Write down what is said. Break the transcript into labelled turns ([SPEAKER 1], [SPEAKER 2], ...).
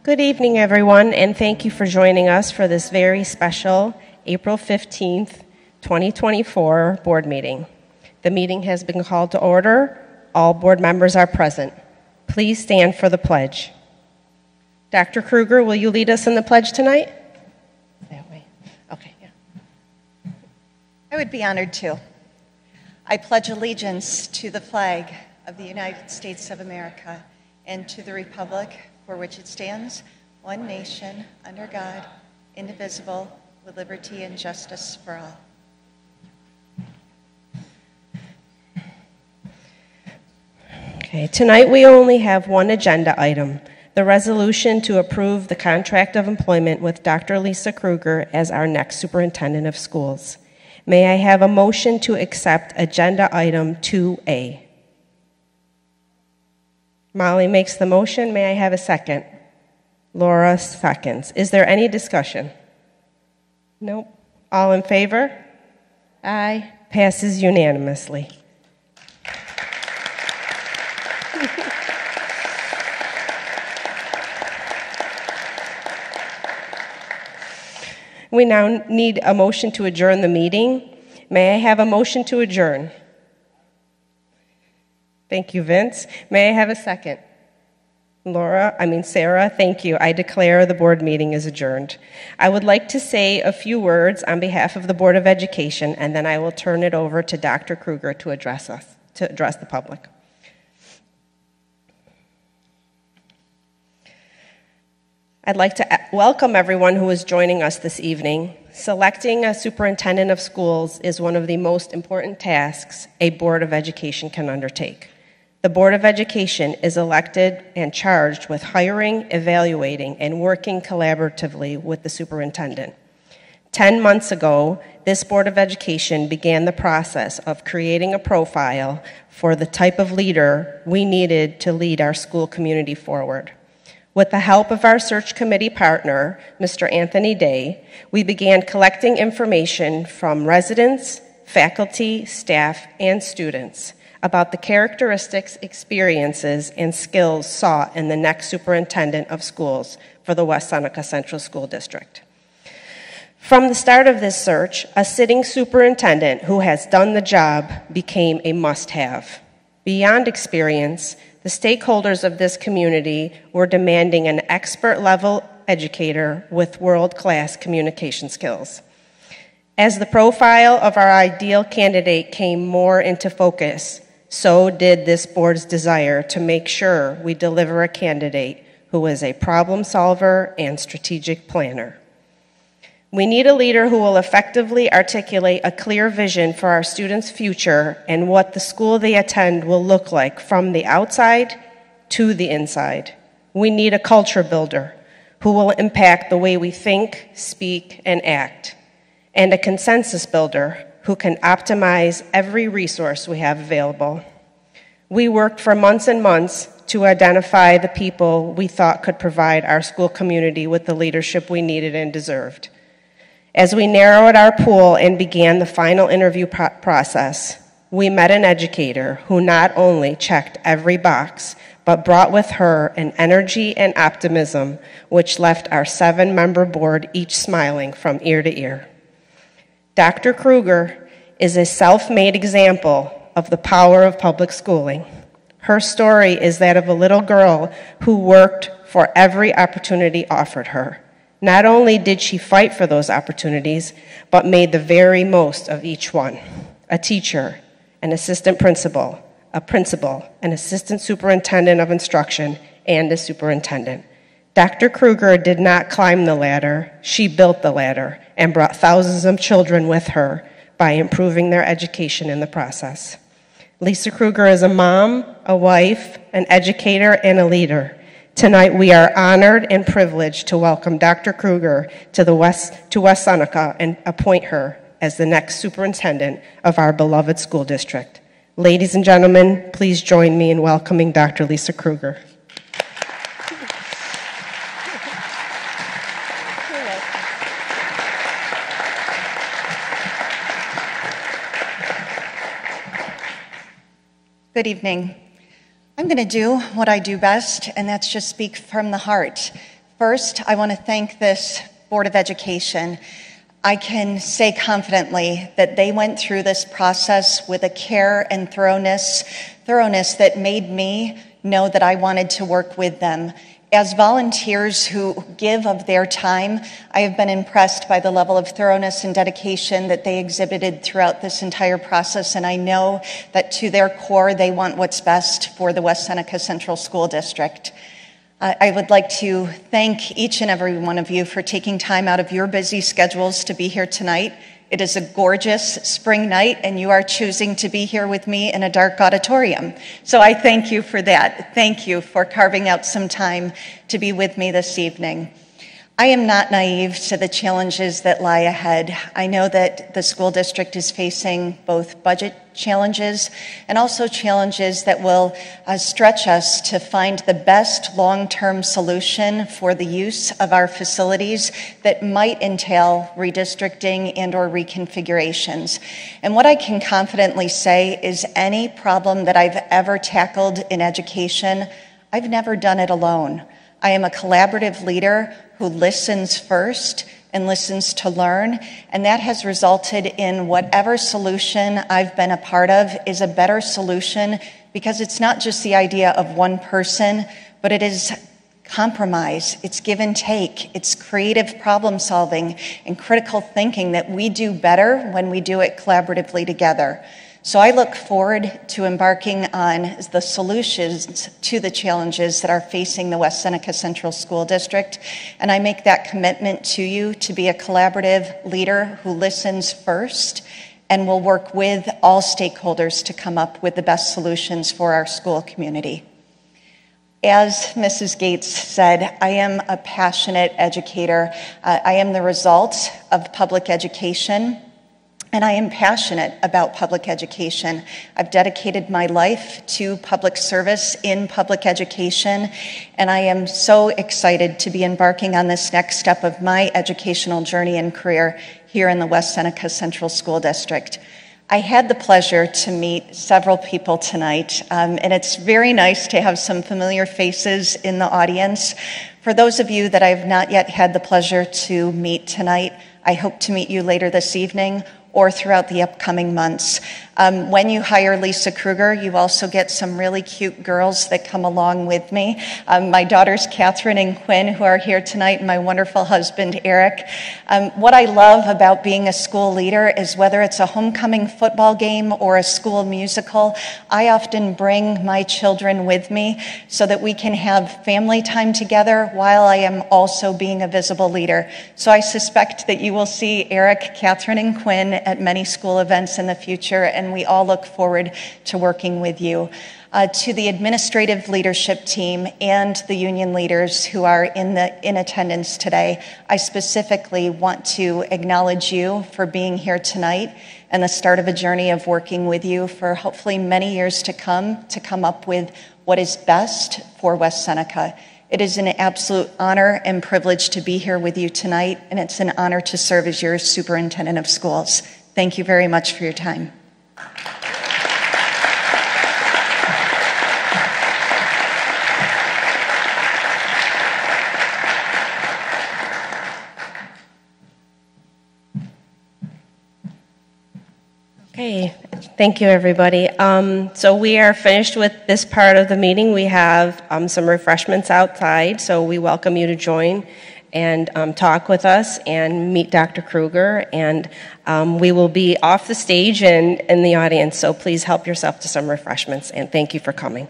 [SPEAKER 1] Good evening, everyone, and thank you for joining us for this very special April 15th, 2024 board meeting. The meeting has been called to order. All board members are present. Please stand for the pledge. Dr. Kruger, will you lead us in the pledge tonight? That way. Okay, yeah.
[SPEAKER 2] I would be honored to. I pledge allegiance to the flag of the United States of America and to the republic for which it stands, one nation, under God, indivisible, with liberty and justice for all.
[SPEAKER 1] Okay, tonight we only have one agenda item, the resolution to approve the contract of employment with Dr. Lisa Kruger as our next Superintendent of Schools. May I have a motion to accept agenda item 2A? Molly makes the motion. May I have a second? Laura seconds. Is there any discussion? Nope. All in favor? Aye. Passes unanimously. We now need a motion to adjourn the meeting. May I have a motion to adjourn? Thank you, Vince. May I have a second? Sarah, thank you. I declare the board meeting is adjourned. I would like to say a few words on behalf of the Board of Education, and then I will turn it over to Dr. Kruger to address the public. I'd like to welcome everyone who is joining us this evening. Selecting a superintendent of schools is one of the most important tasks a Board of Education can undertake. The Board of Education is elected and charged with hiring, evaluating, and working collaboratively with the superintendent. 10 months ago, this Board of Education began the process of creating a profile for the type of leader we needed to lead our school community forward. With the help of our search committee partner, Mr. Anthony Day, we began collecting information from residents, faculty, staff, and students about the characteristics, experiences, and skills sought in the next superintendent of schools for the West Seneca Central School District. From the start of this search, a sitting superintendent who has done the job became a must-have. Beyond experience, the stakeholders of this community were demanding an expert-level educator with world-class communication skills. As the profile of our ideal candidate came more into focus, so did this board's desire to make sure we deliver a candidate who is a problem solver and strategic planner. We need a leader who will effectively articulate a clear vision for our students' future and what the school they attend will look like from the outside to the inside. We need a culture builder who will impact the way we think, speak, and act, and a consensus builder who can optimize every resource we have available. We worked for months and months to identify the people we thought could provide our school community with the leadership we needed and deserved. As we narrowed our pool and began the final interview process, we met an educator who not only checked every box, but brought with her an energy and optimism which left our 7-member board each smiling from ear to ear. Dr. Kruger is a self-made example of the power of public schooling. Her story is that of a little girl who worked for every opportunity offered her. Not only did she fight for those opportunities, but made the very most of each one. A teacher, an assistant principal, a principal, an assistant superintendent of instruction, and a superintendent. Dr. Kruger did not climb the ladder, she built the ladder and brought thousands of children with her by improving their education in the process. Lisa Kruger is a mom, a wife, an educator, and a leader. Tonight we are honored and privileged to welcome Dr. Kruger to West Seneca and appoint her as the next superintendent of our beloved school district. Ladies and gentlemen, please join me in welcoming Dr. Lisa Kruger.
[SPEAKER 2] Good evening. I'm going to do what I do best, and that's just speak from the heart. First, I want to thank this Board of Education. I can say confidently that they went through this process with a care and thoroughness that made me know that I wanted to work with them. As volunteers who give of their time, I have been impressed by the level of thoroughness and dedication that they exhibited throughout this entire process, and I know that to their core, they want what's best for the West Seneca Central School District. I would like to thank each and every one of you for taking time out of your busy schedules to be here tonight. It is a gorgeous spring night, and you are choosing to be here with me in a dark auditorium. So I thank you for that. Thank you for carving out some time to be with me this evening. I am not naive to the challenges that lie ahead. I know that the school district is facing both budget challenges and also challenges that will stretch us to find the best long-term solution for the use of our facilities that might entail redistricting and or reconfigurations. And what I can confidently say is any problem that I've ever tackled in education, I've never done it alone. I am a collaborative leader who listens first and listens to learn, and that has resulted in whatever solution I've been a part of is a better solution because it's not just the idea of one person, but it is compromise, it's give and take, it's creative problem solving and critical thinking that we do better when we do it collaboratively together. So I look forward to embarking on the solutions to the challenges that are facing the West Seneca Central School District, and I make that commitment to you to be a collaborative leader who listens first and will work with all stakeholders to come up with the best solutions for our school community. As Mrs. Gates said, I am a passionate educator. I am the result of public education. And I am passionate about public education. I've dedicated my life to public service in public education, and I am so excited to be embarking on this next step of my educational journey and career here in the West Seneca Central School District. I had the pleasure to meet several people tonight, and it's very nice to have some familiar faces in the audience. For those of you that I have not yet had the pleasure to meet tonight, I hope to meet you later this evening or throughout the upcoming months. When you hire Lisa Kruger, you also get some really cute girls that come along with me. My daughters, Catherine and Quinn, who are here tonight, and my wonderful husband, Eric. What I love about being a school leader is whether it's a homecoming football game or a school musical, I often bring my children with me so that we can have family time together while I am also being a visible leader. So I suspect that you will see Eric, Catherine, and Quinn at many school events in the future, and we all look forward to working with you. To the administrative leadership team and the union leaders who are in attendance today, I specifically want to acknowledge you for being here tonight and the start of a journey of working with you for hopefully many years to come up with what is best for West Seneca. It is an absolute honor and privilege to be here with you tonight, and it's an honor to serve as your Superintendent of Schools. Thank you very much for your time.
[SPEAKER 1] Okay, thank you, everybody. So we are finished with this part of the meeting. We have some refreshments outside, so we welcome you to join and talk with us and meet Dr. Kruger. And we will be off the stage and in the audience, so please help yourself to some refreshments, and thank you for coming.